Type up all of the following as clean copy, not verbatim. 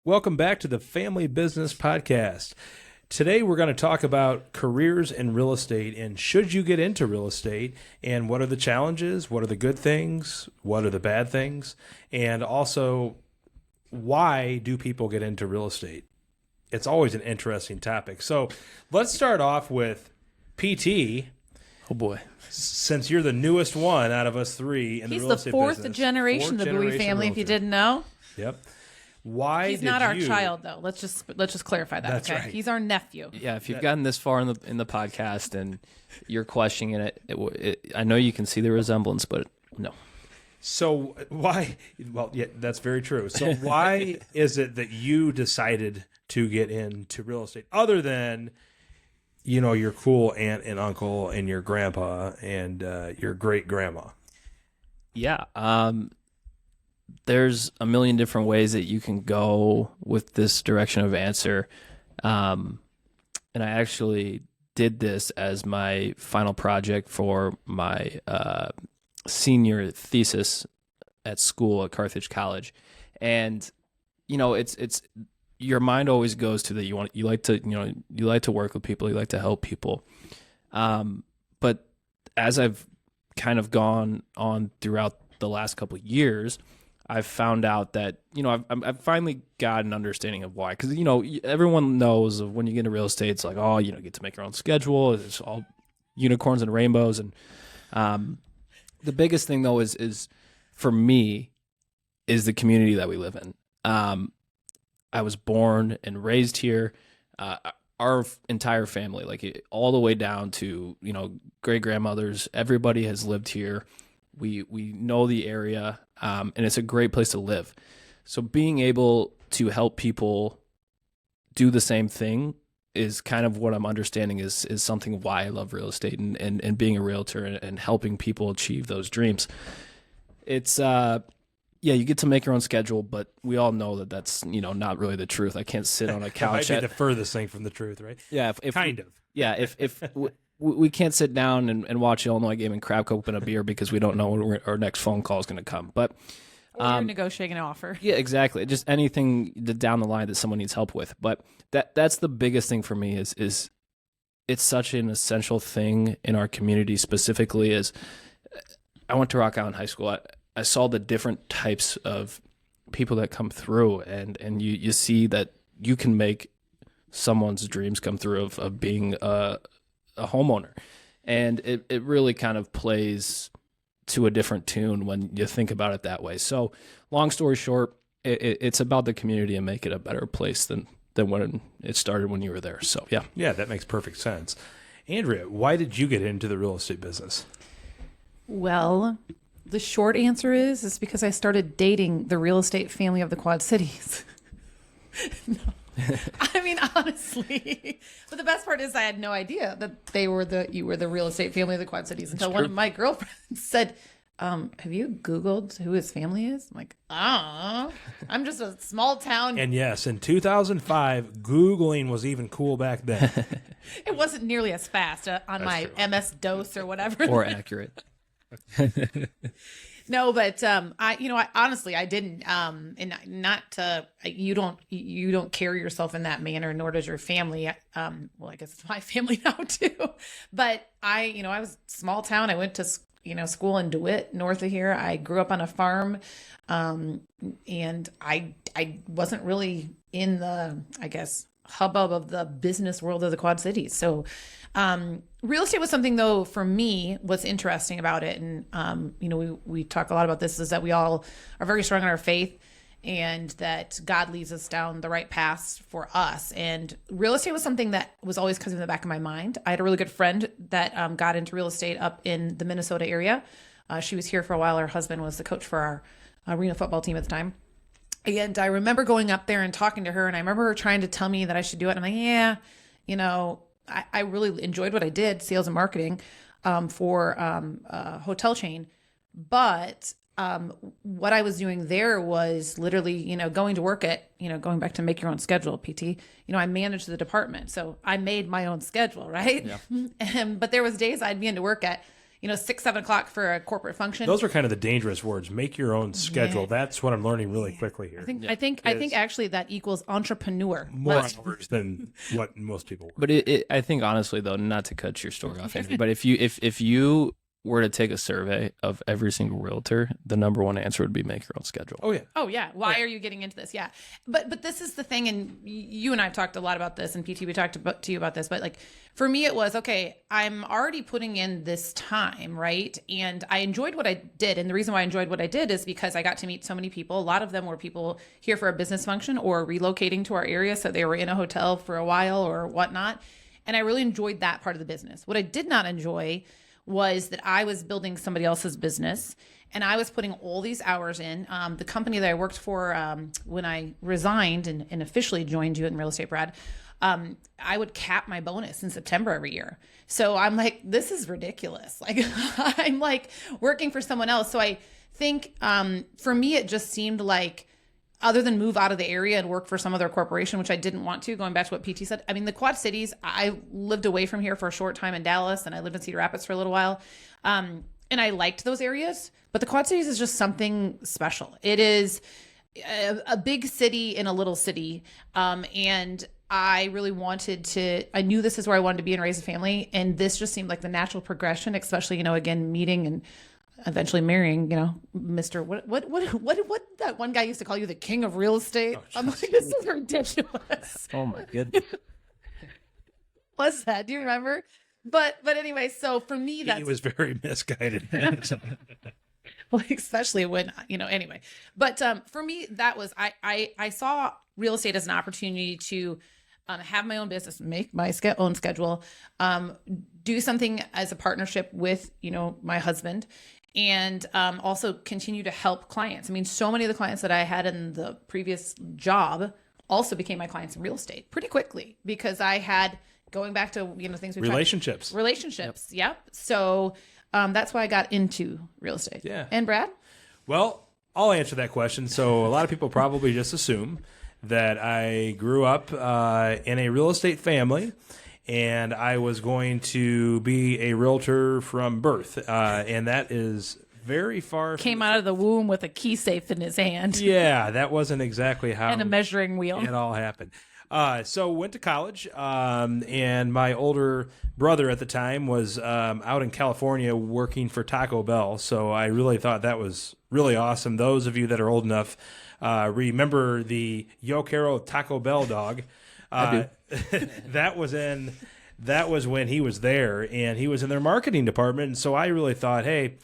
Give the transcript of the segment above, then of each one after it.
Welcome back to the Family Business Podcast. Today we're going to talk about careers in real estate and should you get into real estate and what are the challenges, what are the good things, what are the bad things, and also why do people get into real estate? It's always an interesting topic. So let's start off with PT. Oh boy. Since you're the newest one out of us three in the real estate business. He's the fourth generation of the Bowie family, if you didn't know. Yep. Why He's not our child, though. Let's just clarify that. That's okay? right. He's our nephew. Yeah, if you've gotten this far in the podcast and you're questioning it, I know you can see the resemblance, but no. So why? Well, yeah, that's very true. So why is it that you decided to get into real estate, other than, you know, your cool aunt and uncle and your grandpa and your great grandma? Yeah. There's a million different ways that you can go with this direction of answer. And I actually did this as my final project for my senior thesis at school at Carthage College. And, you know, it's your mind always goes to that you like to work with people, you like to help people. But as I've kind of gone on throughout the last couple of years, I've found out that, you know, I've finally got an understanding of why. Because, you know, everyone knows of when you get into real estate, it's like, oh, you know, you get to make your own schedule. It's all unicorns and rainbows. And the biggest thing, though, is for me, is the community that we live in. I was born and raised here. Our entire family, like all the way down to, you know, great grandmothers, everybody has lived here. We know the area, and it's a great place to live. So being able to help people do the same thing is kind of what I'm understanding is something why I love real estate and being a realtor and helping people achieve those dreams. It's yeah, you get to make your own schedule, but we all know that that's, you know, not really the truth. I can't sit on a couch. That might be the furthest thing from the truth, right? Yeah, kind of. Yeah, if we can't sit down and watch the Illinois game and crack open a beer because we don't know when our next phone call is going to come. But or you're negotiating an offer. Yeah, exactly. Just anything down the line that someone needs help with. But that's the biggest thing for me is it's such an essential thing in our community. Specifically, is I went to Rock Island High School. I saw the different types of people that come through, and you see that you can make someone's dreams come through of being a homeowner. And it really kind of plays to a different tune when you think about it that way. So long story short, it's about the community and make it a better place than when it started when you were there. So yeah. Yeah, that makes perfect sense. Andrea, why did you get into the real estate business? Well, the short answer is because I started dating the real estate family of the Quad Cities. No. I mean, honestly, but the best part is I had no idea that you were the real estate family of the Quad Cities until one of my girlfriends said, have you Googled who his family is? I'm like, I'm just a small town. And yes, in 2005, Googling was even cool back then. It wasn't nearly as fast on my true. MS-DOS or whatever. Or accurate. No, but I honestly I didn't, and not to you don't carry yourself in that manner, nor does your family. Well, I guess it's my family now too. But I was small town. I went to school in DeWitt, north of here. I grew up on a farm, and I wasn't really in the, I guess, hubbub of the business world of the Quad Cities. So real estate was something, though, for me, what's interesting about it, and we talk a lot about this, is that we all are very strong in our faith, and that God leads us down the right path for us. And real estate was something that was always in the back of my mind. I had a really good friend that got into real estate up in the Minnesota area. She was here for a while. Her husband was the coach for our arena football team at the time. And I remember going up there and talking to her, and I remember her trying to tell me that I should do it. And I'm like, yeah, I really enjoyed what I did, sales and marketing, for a hotel chain. But what I was doing there was literally, going to work at, going back to make your own schedule, PT, I managed the department. So I made my own schedule, right? Yeah. But there was days I'd be into work at, 6-7 o'clock for a corporate function. Those are kind of the dangerous words. Make your own schedule. Yeah. That's what I'm learning really quickly here. I think actually that equals entrepreneur. More hours than what most people work. But I think honestly though, not to cut your story off, Andrew, but if you were to take a survey of every single realtor, the number one answer would be make your own schedule. Oh yeah. Oh yeah. Why are you getting into this? Yeah. But this is the thing, and you and I have talked a lot about this, and PT, we talked to you about this, but like for me it was, okay, I'm already putting in this time, right? And I enjoyed what I did. And the reason why I enjoyed what I did is because I got to meet so many people. A lot of them were people here for a business function or relocating to our area. So they were in a hotel for a while or whatnot. And I really enjoyed that part of the business. What I did not enjoy was that I was building somebody else's business and I was putting all these hours in. The company that I worked for when I resigned and officially joined you in real estate, Brad, I would cap my bonus in September every year. So I'm like, this is ridiculous. Like I'm like working for someone else. So I think for me, it just seemed like, other than move out of the area and work for some other corporation, which I didn't want to, going back to what PT said. I mean, the Quad Cities, I lived away from here for a short time in Dallas, and I lived in Cedar Rapids for a little while. And I liked those areas, but the Quad Cities is just something special. It is a big city in a little city. And I really I knew this is where I wanted to be and raise a family. And this just seemed like the natural progression, especially, again, meeting and eventually marrying, Mr. What that one guy used to call you, the king of real estate. I'm like, this is ridiculous. Oh my goodness. What's that? Do you remember? But anyway, so for me, He was very misguided. well, especially when, anyway. But for me, that was, I saw real estate as an opportunity to have my own business, make my own schedule, do something as a partnership with, my husband, and also continue to help clients. I mean, so many of the clients that I had in the previous job also became my clients in real estate pretty quickly because I had, going back to, things we Relationships. Yep. So that's why I got into real estate. Yeah. And Brad? Well, I'll answer that question. So a lot of people probably just assume that I grew up in a real estate family and I was going to be a realtor from birth. And that is very far. Came out of the womb with a key safe in his hand. Yeah, that wasn't exactly how. And a measuring wheel. It all happened. So went to college, and my older brother at the time was out in California working for Taco Bell. So I really thought that was really awesome. Those of you that are old enough remember the Yo Quiero Taco Bell dog. I do. That was when he was there, and he was in their marketing department. And so I really thought, hey,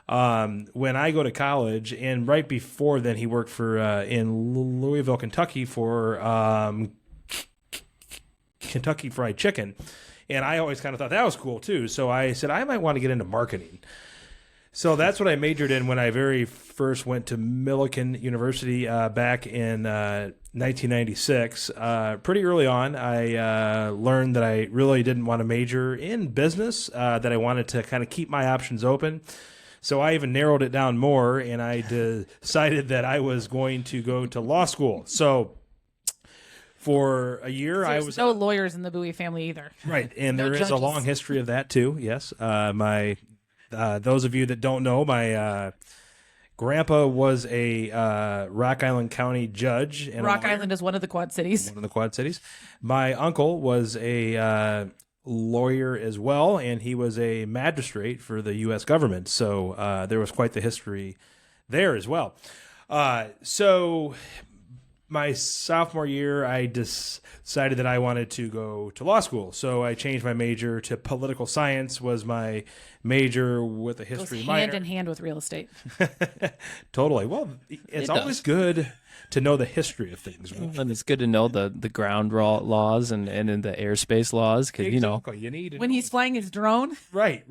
when I go to college, and right before then, he worked for in Louisville, Kentucky for Kentucky Fried Chicken, and I always kind of thought that was cool too. So I said I might want to get into marketing. So that's what I majored in when I very first went to Millikan University back in 1996. Pretty early on, I learned that I really didn't want to major in business, that I wanted to kind of keep my options open. So I even narrowed it down more, and I decided that I was going to go to law school. So for a year, So I there's was no lawyers in the Bowie family either. right, and No there is judges. a long history of that too. Yes, those of you that don't know, my grandpa was a Rock Island County judge. And Rock Island is one of the Quad Cities. one of the Quad Cities. My uncle was a lawyer as well, and he was a magistrate for the U.S. government. So there was quite the history there as well. So my sophomore year, I decided that I wanted to go to law school. So I changed my major to political science, was my major with a Goes history hand minor. in hand with real estate. Totally. Well, it's always good to know the history of things. Right? And it's good to know the ground laws and in the airspace laws because Exactly. You need to When know. he's flying his drone. Right.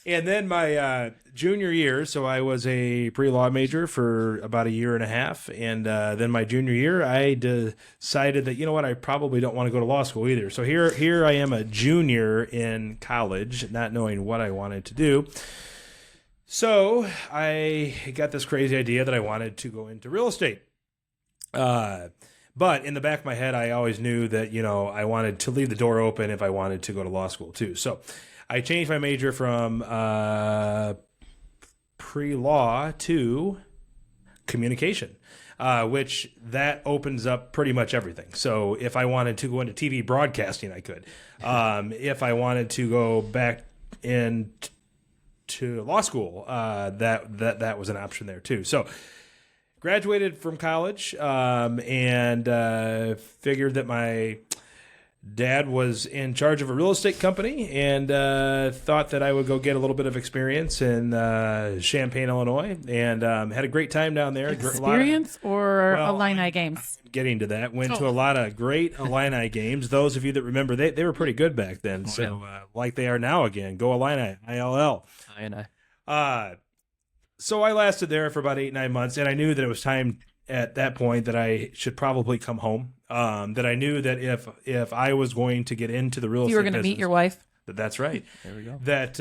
And then my junior year, so I was a pre-law major for about a year and a half. And then my junior year, I decided that, you know what, I probably don't want to go to law school either. So here I am, a junior in college, not knowing what I wanted to do. So I got this crazy idea that I wanted to go into real estate. But in the back of my head, I always knew that, I wanted to leave the door open if I wanted to go to law school too. So I changed my major from pre-law to communication, which that opens up pretty much everything. So if I wanted to go into TV broadcasting, I could. If I wanted to go back into law school, that was an option there too. So graduated from college and figured that my dad was in charge of a real estate company and thought that I would go get a little bit of experience in Champaign, Illinois, and had a great time down there. Experience or Illini games? Getting to that, went to a lot of great Illini games. Those of you that remember, they were pretty good back then. So like they are now again. Go Illini, ILL. So I lasted there for about 8-9 months, and I knew that it was time at that point that I should probably come home. That I knew that if I was going to get into the real estate you were going to meet your wife. That's right. There we go. That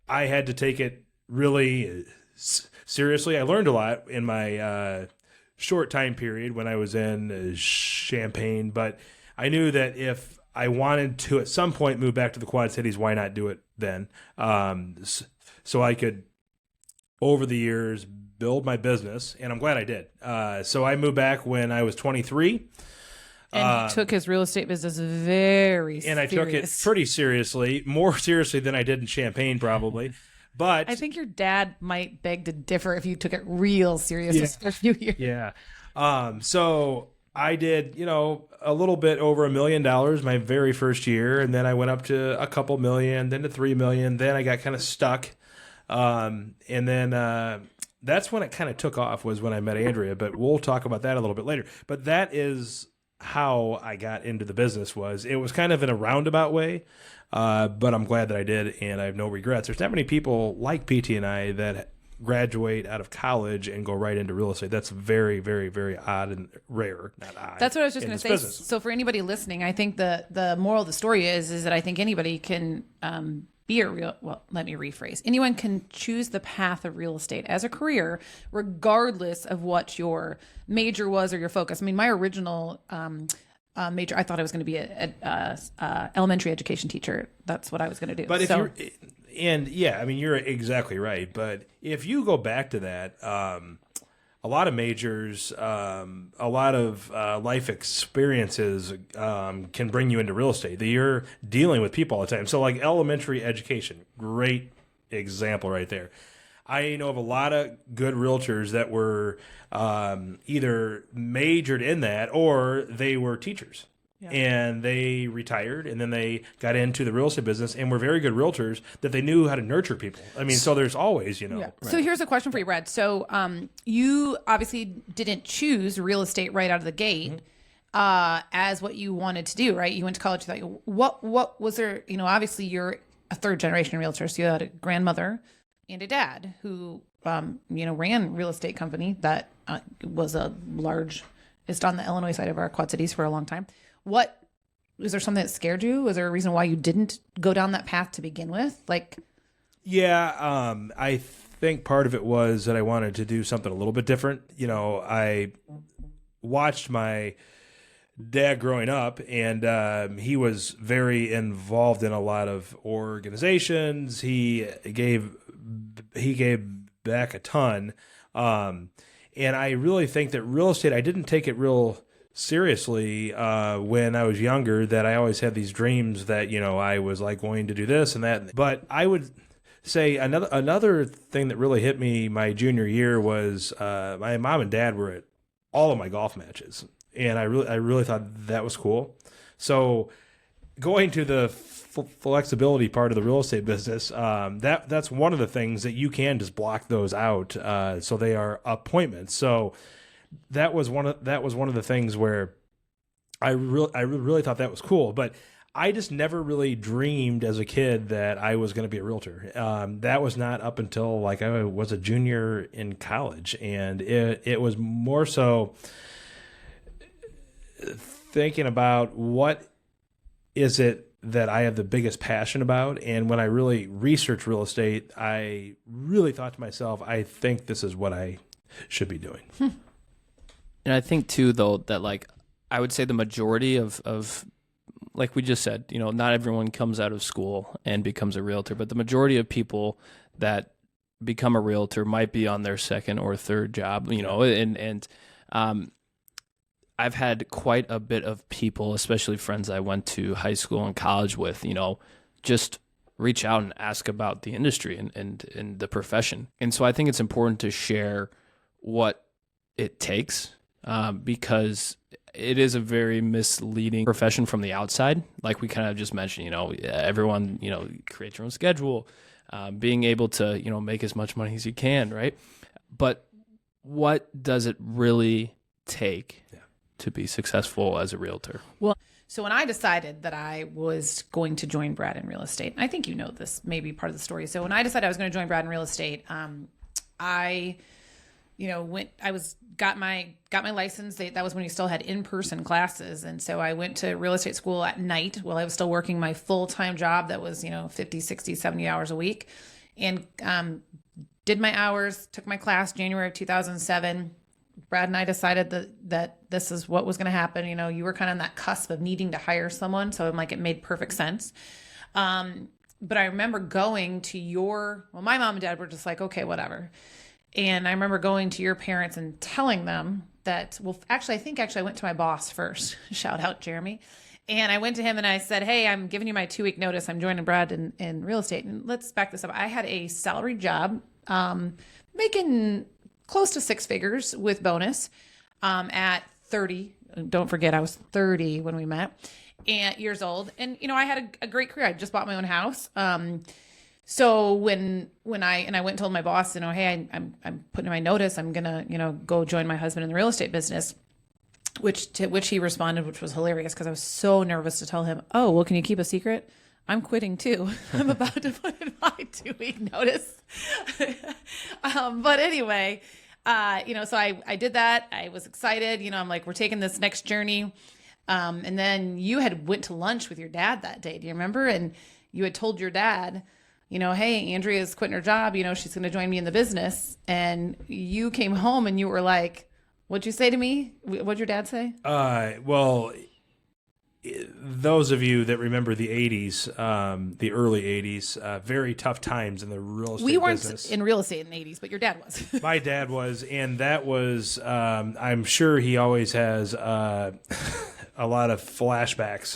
I had to take it really seriously. I learned a lot in my short time period when I was in Champaign, but I knew that if I wanted to at some point move back to the Quad Cities, why not do it then? So I could, over the years, build my business, and I'm glad I did. So I moved back when I was 23. And he took his real estate business very and I took it pretty seriously, more seriously than I did in Champaign, probably. But I think your dad might beg to differ if you took it real serious for a few years. Yeah. So I did, a little bit over $1 million my very first year, and then I went up to a couple million, then to 3 million. Then I got kind of stuck, and then that's when it kind of took off. Was when I met Andrea, but we'll talk about that a little bit later. But that is how I got into the business. It was kind of in a roundabout way, but I'm glad that I did, and I have no regrets. There's not many people like PT and I that graduate out of college and go right into real estate. That's very, very, very odd and rare. Not odd. That's what I was just going to say. Business. So for anybody listening, I think the moral of the story is that I think anybody can be a real, well, let me rephrase. Anyone can choose the path of real estate as a career, regardless of what your major was or your focus. I mean, my original major, I thought I was going to be a elementary education teacher. That's what I was going to do. But you're exactly right. But if you go back to that, a lot of majors, a lot of life experiences can bring you into real estate. That you're dealing with people all the time. So like elementary education, great example right there. I know of a lot of good realtors that were either majored in that or they were teachers. Yeah. And they retired, and then they got into the real estate business and were very good realtors that they knew how to nurture people. I mean, so there's always, Yeah. Right. So here's a question for you, Brad. So you obviously didn't choose real estate right out of the gate as what you wanted to do, right? You went to college. You thought, what was there? Obviously you're a third generation realtor, so you had a grandmother and a dad who, ran real estate company that was it's on the Illinois side of our Quad Cities for a long time. What was there something that scared you? Was there a reason why you didn't go down that path to begin with? I think part of it was that I wanted to do something a little bit different. I watched my dad growing up, and he was very involved in a lot of organizations. He gave back a ton, and I really think that real estate, I didn't take it real seriously when I was younger, that I always had these dreams that I was like going to do this and that. But I would say another thing that really hit me my junior year was my mom and dad were at all of my golf matches, and I really thought that was cool. So going to the flexibility part of the real estate business, that's one of the things that you can just block those out, so they are appointments. So that was one of the things where I really thought that was cool, but I just never really dreamed as a kid that I was going to be a realtor. That was not up until like I was a junior in college, and it was more so thinking about what is it that I have the biggest passion about. And when I really researched real estate, I really thought to myself, I think this is what I should be doing. And I think too, though, that like I would say the majority of like we just said, not everyone comes out of school and becomes a realtor, but the majority of people that become a realtor might be on their second or third job, I've had quite a bit of people, especially friends I went to high school and college with, just reach out and ask about the industry and the profession. And so I think it's important to share what it takes, because it is a very misleading profession from the outside. Like we kind of just mentioned, everyone, create your own schedule, being able to, make as much money as you can, right? But what does it really take to be successful as a realtor? Well, so when I decided that I was going to join Brad in real estate, I think this may be part of the story. So when I decided I was going to join Brad in real estate, I got my license. That was when we still had in-person classes. And so I went to real estate school at night while I was still working my full-time job that was, 50, 60, 70 hours a week, and did my hours, took my class January of 2007. Brad and I decided that this is what was going to happen. You were kind of on that cusp of needing to hire someone. So I'm like, it made perfect sense. But I remember going to my mom and dad were just like, okay, whatever. And I remember going to your parents and telling them that, I think I went to my boss first. Shout out Jeremy. And I went to him and I said, hey, I'm giving you my 2-week notice. I'm joining Brad in real estate. And let's back this up. I had a salaried job, making close to 6 figures with bonus, at 30. Don't forget, I was 30 when we met, and years old. And, I had a great career. I just bought my own house. So when I went and told my boss, hey, I'm putting in my notice, I'm going to, go join my husband in the real estate business, to which he responded, which was hilarious because I was so nervous to tell him, oh, well, can you keep a secret? I'm quitting too. I'm about to put in my 2-week notice. But anyway, so I did that. I was excited. I'm like, we're taking this next journey. And then you had went to lunch with your dad that day. Do you remember? And you had told your dad, hey, Andrea's quitting her job. She's going to join me in the business. And you came home and you were like, what'd you say to me? What'd your dad say? Well, those of you that remember the 80s, the early 80s, very tough times in the real estate business. We weren't in real estate in the 80s, but your dad was. My dad was, and that was, I'm sure he always has a lot of flashbacks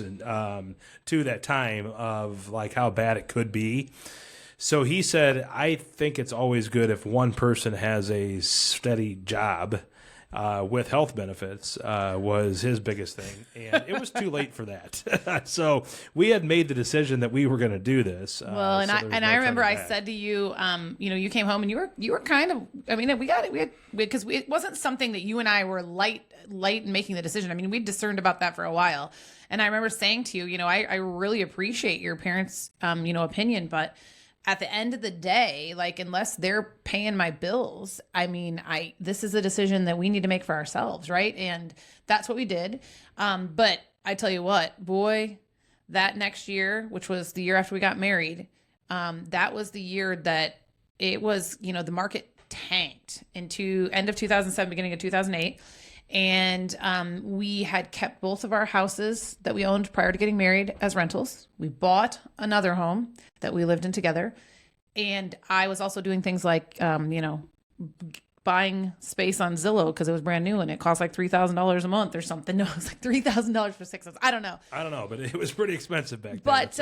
to that time of like how bad it could be. So he said, I think it's always good if one person has a steady job with health benefits, was his biggest thing. And it was too late for that. So we had made the decision that we were going to do this. Well, I remember I said to you, you came home and you were kind of, because it wasn't something that you and I were light in making the decision. We discerned about that for a while. And I remember saying to you, I really appreciate your parents', opinion, but at the end of the day, like, unless they're paying my bills, this is a decision that we need to make for ourselves. Right. And that's what we did. But I tell you what, boy, that next year, which was the year after we got married, that was the year that it was, the market tanked into end of 2007, beginning of 2008. And we had kept both of our houses that we owned prior to getting married as rentals. We bought another home that we lived in together. And I was also doing things like, buying space on Zillow because it was brand new and it cost like $3,000 a month or something. No, it was like $3,000 for 6 months. I don't know, but it was pretty expensive back then. But,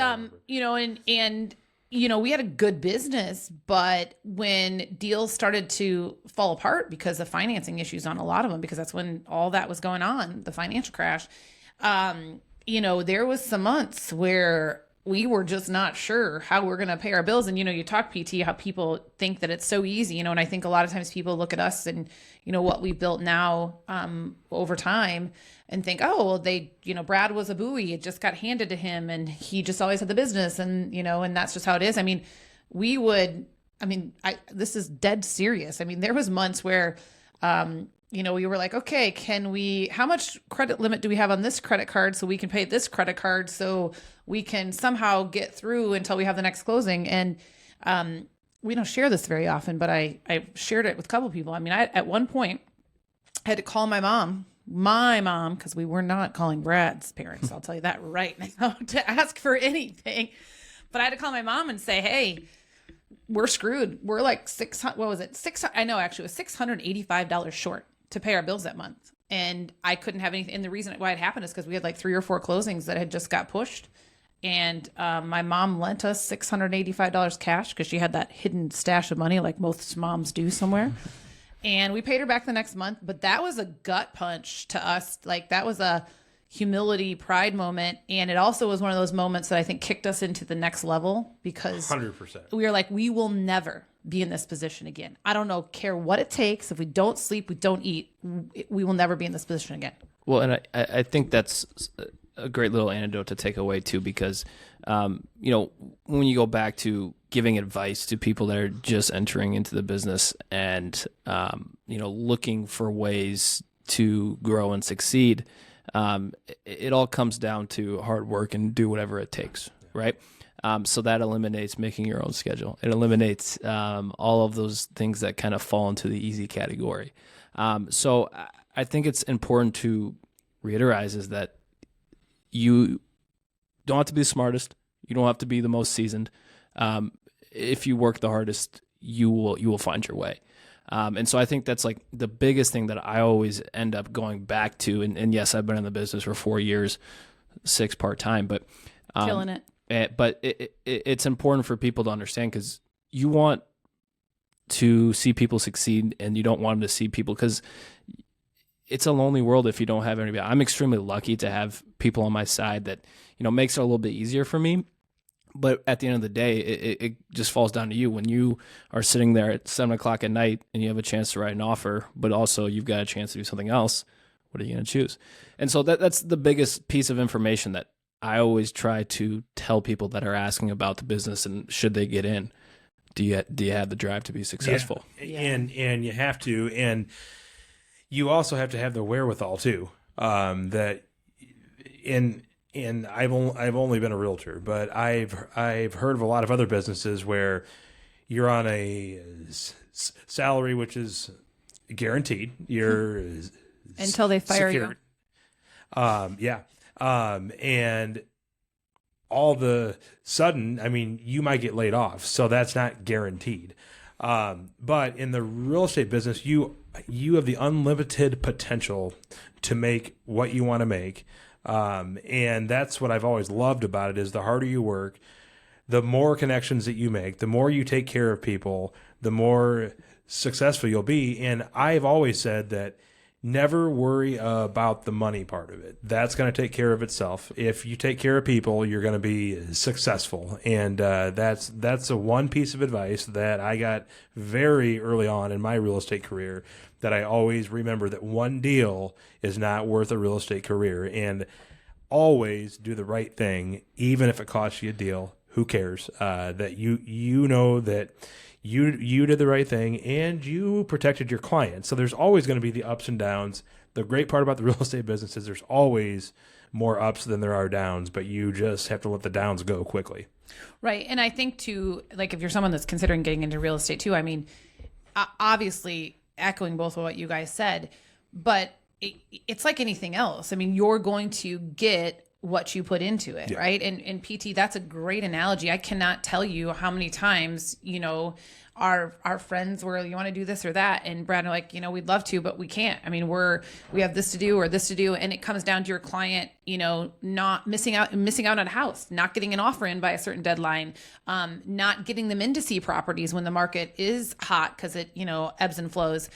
we had a good business, but when deals started to fall apart because of financing issues on a lot of them, because that's when all that was going on, the financial crash, there was some months where we were just not sure how we're going to pay our bills. And, you talk PT, how people think that it's so easy, and I think a lot of times people look at us and, what we built now over time and think, oh, well, Brad was a buoy. It just got handed to him and he just always had the business and, and that's just how it is. This is dead serious. There was months where, we were like, okay, how much credit limit do we have on this credit card so we can pay this credit card so we can somehow get through until we have the next closing? And we don't share this very often, but I shared it with a couple of people. At one point, I had to call my mom my mom, because we were not calling Brad's parents, I'll tell you that right now, to ask for anything. But I had to call my mom and say, hey, we're screwed. We're like 600, what was it? 600, I know actually it was $685 short to pay our bills that month. And I couldn't have anything. And the reason why it happened is because we had like 3 or 4 closings that had just got pushed. And my mom lent us $685 cash because she had that hidden stash of money like most moms do somewhere. And we paid her back the next month. But that was a gut punch to us. Like that was a humility, pride moment. And it also was one of those moments that I think kicked us into the next level because 100%. we were like, we will never be in this position again. I don't know, care what it takes. If we don't sleep, we don't eat, we will never be in this position again. Well, and I think that's a great little anecdote to take away too, because, you know, when you go back to giving advice to people that are just entering into the business and, you know, looking for ways to grow and succeed, it all comes down to hard work and do whatever it takes, right? So that eliminates making your own schedule. It eliminates all of those things that kind of fall into the easy category. So I think it's important to reiterate is that you don't have to be the smartest. You don't have to be the most seasoned. If you work the hardest, you will find your way. And so I think that's like the biggest thing that I always end up going back to. And yes, I've been in the business for 4 years, 6 part-time, but Killing it. But it's important for people to understand because you want to see people succeed and you don't want them to see people because it's a lonely world if you don't have anybody. I'm extremely lucky to have people on my side that, you know, makes it a little bit easier for me. But at the end of the day, it just falls down to you. When you are sitting there at 7 o'clock at night and you have a chance to write an offer, but also you've got a chance to do something else, what are you going to choose? And so that's the biggest piece of information that I always try to tell people that are asking about the business and should they get in. Do you have the drive to be successful? Yeah. And you have to, and you also have to have the wherewithal too. That and I've only been a realtor, but I've heard of a lot of other businesses where you're on a salary which is guaranteed. You're until they fire secured. And all the sudden, I mean, you might get laid off, so that's not guaranteed. But in the real estate business, you have the unlimited potential to make what you want to make. And that's what I've always loved about it is the harder you work, the more connections that you make, the more you take care of people, the more successful you'll be. And I've always said that never worry about the money part of it. That's going to take care of itself. If you take care of people, you're going to be successful. And that's a one piece of advice that I got very early on in my real estate career that I always remember, that one deal is not worth a real estate career. And always do the right thing, even if it costs you a deal. Who cares? That you know that you did the right thing and you protected your client. So there's always going to be the ups and downs. The great part about the real estate business is there's always more ups than there are downs, but you just have to let the downs go quickly. Right. And I think too, like if you're someone that's considering getting into real estate too, I mean, obviously echoing both of what you guys said, but it's like anything else. I mean, you're going to get what you put into it, right? And PT, that's a great analogy. I cannot tell you how many times, you know, our friends were, you want to do this or that, and Brad are like, you know, we'd love to, but we can't. I mean, we have this to do or this to do, and it comes down to your client, you know, not missing out on a house, not getting an offer in by a certain deadline, not getting them in to see properties when the market is hot because it, you know, ebbs and flows.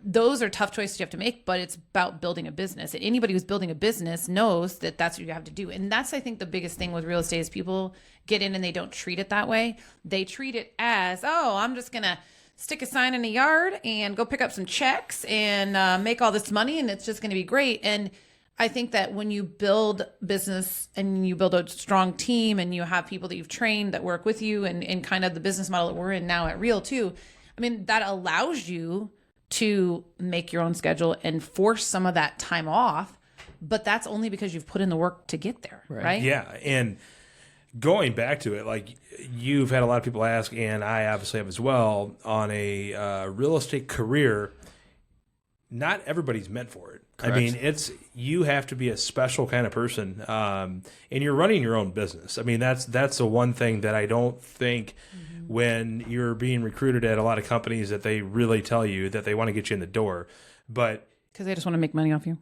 Those are tough choices you have to make, but it's about building a business. And anybody who's building a business knows that that's what you have to do. And that's, I think, the biggest thing with real estate is people get in and they don't treat it that way. They treat it as, oh, I'm just going to stick a sign in a yard and go pick up some checks and make all this money, and it's just going to be great. And I think that when you build business and you build a strong team and you have people that you've trained that work with you and kind of the business model that we're in now at Real too, I mean, that allows you to make your own schedule and force some of that time off, but that's only because you've put in the work to get there, right? Yeah, and going back to it, like you've had a lot of people ask, and I obviously have as well, on a real estate career, not everybody's meant for it. I mean, you have to be a special kind of person, and you're running your own business. I mean, that's the one thing that I don't think when you're being recruited at a lot of companies that they really tell you that they want to get you in the door, but because they just want to make money off you.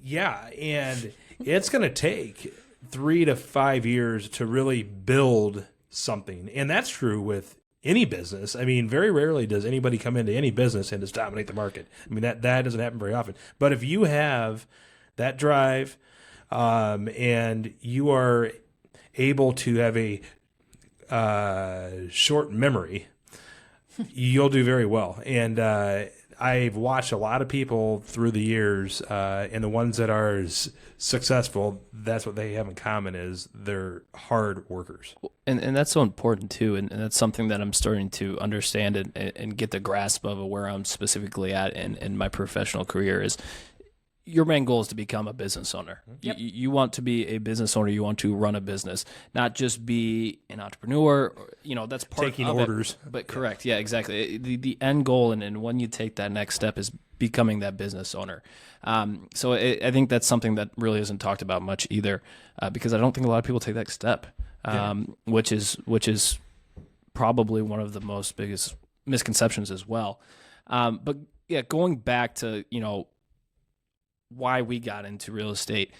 Yeah, and it's going to take 3 to 5 years to really build something, and that's true with any business. I mean, very rarely does anybody come into any business and just dominate the market. I mean, that doesn't happen very often. But if you have that drive, and you are able to have a short memory, you'll do very well. And I've watched a lot of people through the years, and the ones that are successful, that's what they have in common is they're hard workers. And that's so important too, and that's something that I'm starting to understand and get the grasp of where I'm specifically at in my professional career is your main goal is to become a business owner. Yep. You want to be a business owner. You want to run a business, not just be an entrepreneur. That's part taking of orders. It, but correct. Yeah, exactly. The end goal and when you take that next step is becoming that business owner. So I think that's something that really isn't talked about much either, because I don't think a lot of people take that step, which is probably one of the most biggest misconceptions as well. But yeah, going back to, why we got into real estate.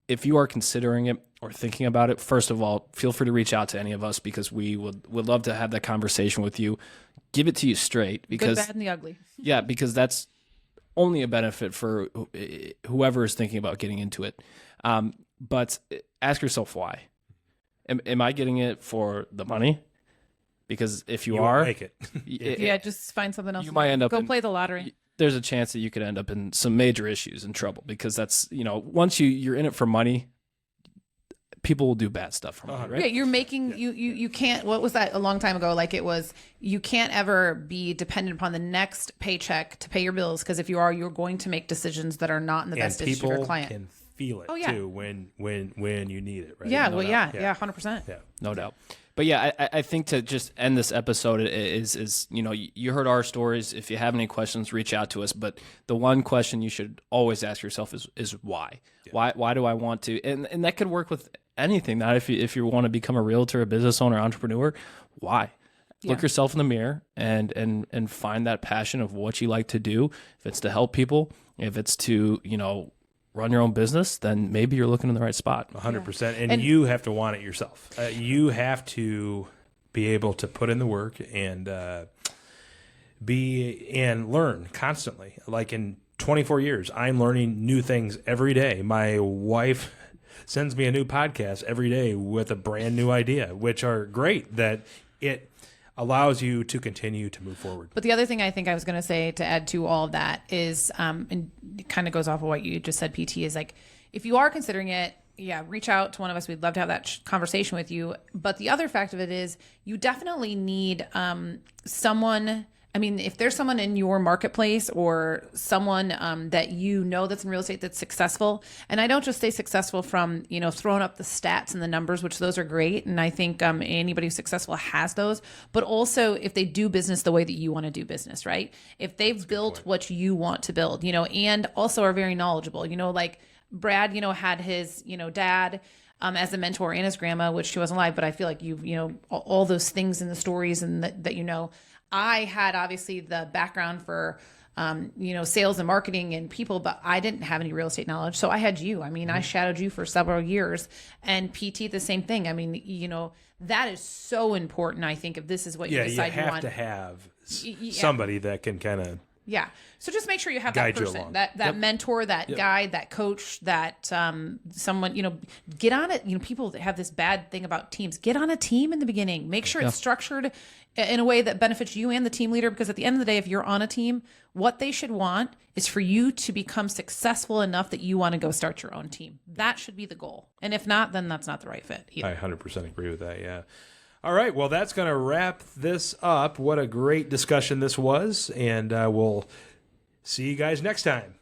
If you are considering it or thinking about it, first of all, feel free to reach out to any of us because we would love to have that conversation with you. Give it to you straight because good, bad, and the ugly. Yeah, because that's only a benefit for whoever is thinking about getting into it. But ask yourself why. Am I getting it for the money? Because if you are, won't make it. Yeah, just find something else. You might end up go play the lottery. There's a chance that you could end up in some major issues and trouble because that's, once you're in it for money, people will do bad stuff for money, right? Yeah, you're making, you can't, what was that a long time ago? Like it was, you can't ever be dependent upon the next paycheck to pay your bills because if you are, you're going to make decisions that are not in the best interest of your client. People can feel it too when you need it, right? Yeah, No well, doubt. yeah, 100%. Yeah. No doubt. But yeah, I think to just end this episode is you heard our stories. If you have any questions, reach out to us. But the one question you should always ask yourself is why? Yeah. Why do I want to? And that could work with anything. Not if you want to become a realtor, a business owner, entrepreneur. Why? Yeah. Look yourself in the mirror and find that passion of what you like to do. If it's to help people, if it's to run your own business, then maybe you're looking in the right spot. 100%. And you have to want it yourself. You have to be able to put in the work and learn constantly. Like in 24 years, I'm learning new things every day. My wife sends me a new podcast every day with a brand new idea, which are great that it allows you to continue to move forward. But the other thing I think I was going to say to add to all of that is, and it kind of goes off of what you just said, PT, is like, if you are considering it, reach out to one of us. We'd love to have that conversation with you. But the other fact of it is you definitely need someone. I mean, if there's someone in your marketplace or someone that that's in real estate that's successful, and I don't just say successful from, throwing up the stats and the numbers, which those are great. And I think anybody who's successful has those, but also if they do business the way that you want to do business, right? If they've built what you want to build, and also are very knowledgeable, like Brad, had his, dad as a mentor and his grandma, which she wasn't alive, but I feel like all those things in the stories and that. I had obviously the background for, sales and marketing and people, but I didn't have any real estate knowledge. So I had you. I mean, I shadowed you for several years, and PT, the same thing. I mean, that is so important. I think if this is what you decide you want. You have to have somebody that can kind of. Yeah. So just make sure you have that person, that mentor, that guide, that coach, that someone, get on it. People have this bad thing about teams. Get on a team in the beginning. Make sure it's structured in a way that benefits you and the team leader, because at the end of the day, if you're on a team, what they should want is for you to become successful enough that you want to go start your own team. That should be the goal. And if not, then that's not the right fit either. I 100% agree with that. Yeah. All right. Well, that's going to wrap this up. What a great discussion this was. And we'll see you guys next time.